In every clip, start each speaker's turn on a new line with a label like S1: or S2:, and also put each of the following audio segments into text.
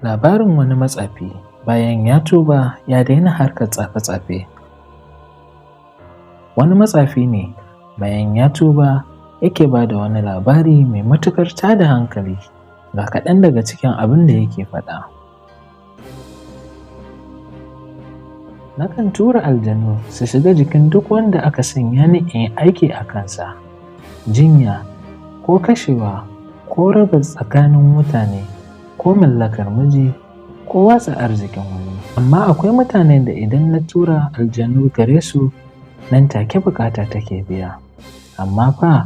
S1: Labarin wani matsafi bayan ya tuba ya daina harkar tsafe-tsafe. Wani matsafi ne bayan ya tuba yake ba da wani labari mai matuƙar tada hankali, ga kaɗan daga cikin abin da yake faɗa. Nakan tura aljanu su shiga jikin duk wanda aka sanya ni in yi aiki a kansa, jinya ko kashewa ko raba tsakanin mutane ko mallakar miji ko watsa arzikin wani. Amma akwai mutanen da idan na tura aljanu gare su nan take bukata take biya. Amma fa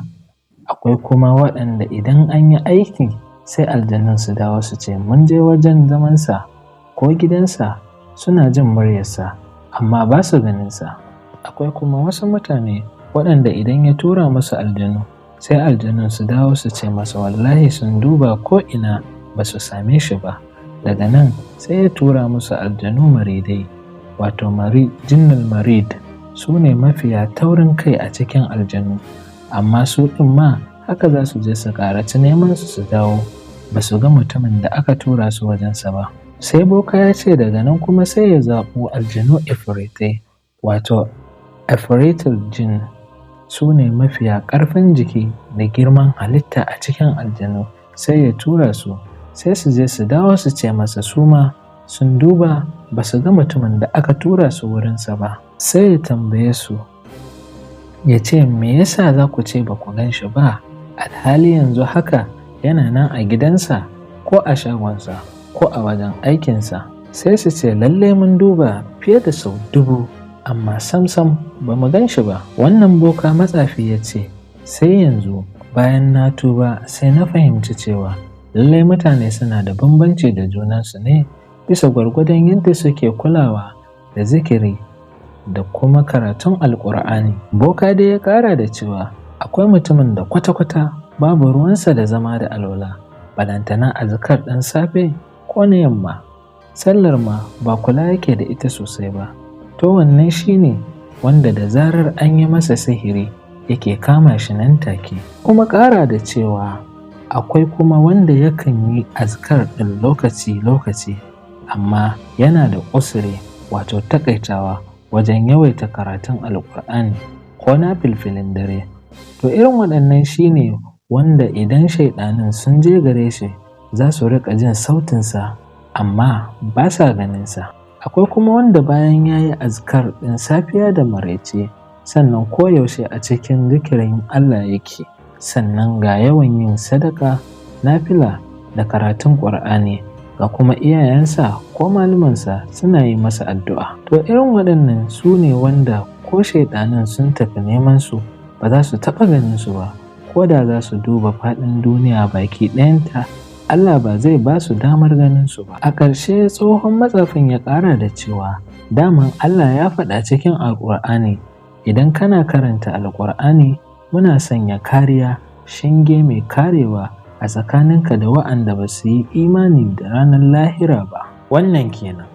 S1: akwai kuma waɗanda idan an yi aiki sai aljanun su dawo su ce mun je wajen zamansa ko gidansa suna jin muryarsa amma ba su ganinsa. Akwai kuma wasu mutane waɗanda idan ya tura musu aljanu sai aljanun su dawo su ce masa wallahi sun duba ko ina ba su same shi ba. Daga nan sai ya tura musu aljanu maridai, wato jinnul marid, su ne mafiya taurin kai a cikin aljanu, amma su ɗin ma haka za su je su ƙaraci neman su dawo ba su ga mutumin da aka tura su wajensa ba. Sai boka ya ce daga nan kuma sai ya zaɓo aljanu ifritai, wato ifritul jin, su ne mafiya ƙarfin jiki da girman halitta a cikin aljanu, sai ya tura su sai su je su dawo su ce masa su ma sun duba ba su ga mutumin da aka tura su wurinsa ba. Sai ya tambaye su ya ce me yasa za ku ce ba ku gan shi ba, alhali yanzu haka yana nan a gidansa ko a shagonsa ko a wajen aikinsa. Sai su ce lallai mun duba fiye da sau 1000 amma samsam ba mu gan shi ba. Wannan boka matsafi ya ce sai yanzu bayan na tuba sai na fahimci cewa lallai mutane suna da bambanci da junansu ne bisa gwargwadon yadda suke kulawa da zikiri da kuma karatun alkur'ani. Boka dai ya ƙara da cewa akwai mutumin da kwata-kwata babu ruwansa da zama da alwala, balantana azkar ɗan safe ko na yamma, sallar ma ba kula yake da ita sosai ba. To wannan shine wanda da zarar an yi masa sihiri yake kama shi nan take. Kuma ƙara da cewa akwai kuma wanda yakan yi azkar ɗin lokaci-lokaci amma yana da usuri, wato takaitawa wajen yawaita karatun alkur'ani ko na filfilin dare. To irin waɗannan shine wanda idan shaiɗanin sun je gare shi za su riƙa jin sautinsa amma ba sa ganinsa. Akwai kuma wanda bayan ya yi azkar ɗin safiya da maraice sannan koyaushe a cikin zikirin Allah yake, sannan ga yawan yin sadaka, nafila da karatun ƙur'ani, ga kuma iyayensa ko malumansa suna yi masa addu'a. To irin waɗannan su ne wanda ko shaiɗanin sun tafi neman su ba za su taɓa ganin su ba, ko da za su duba faɗin duniya baki ɗayanta Allah ba zai ba su damar ganin su ba. A ƙarshe tsohon matsafin ya ƙara da cewa daman Allah ya faɗa cikin alƙur'ani idan kana karanta alƙur'ani muna sanya kariya, shinge mai karewa a tsakaninka da wa'anda ba su yi imani da ranar lahira ba. Wannan kenan.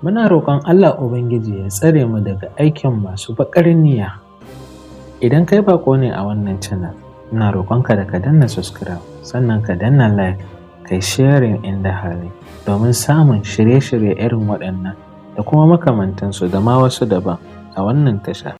S1: Muna roƙon Allah Ubangiji ya tsare mu daga aikin masu baƙar niyya. Idan kai baƙo ne a wannan channel, ina roƙonka da ka danna subscribe sannan ka danna like, kai sharing inda hali domin samun shirye-shirye irin waɗannan da kuma makamantansu da ma wasu daban a wannan tasha.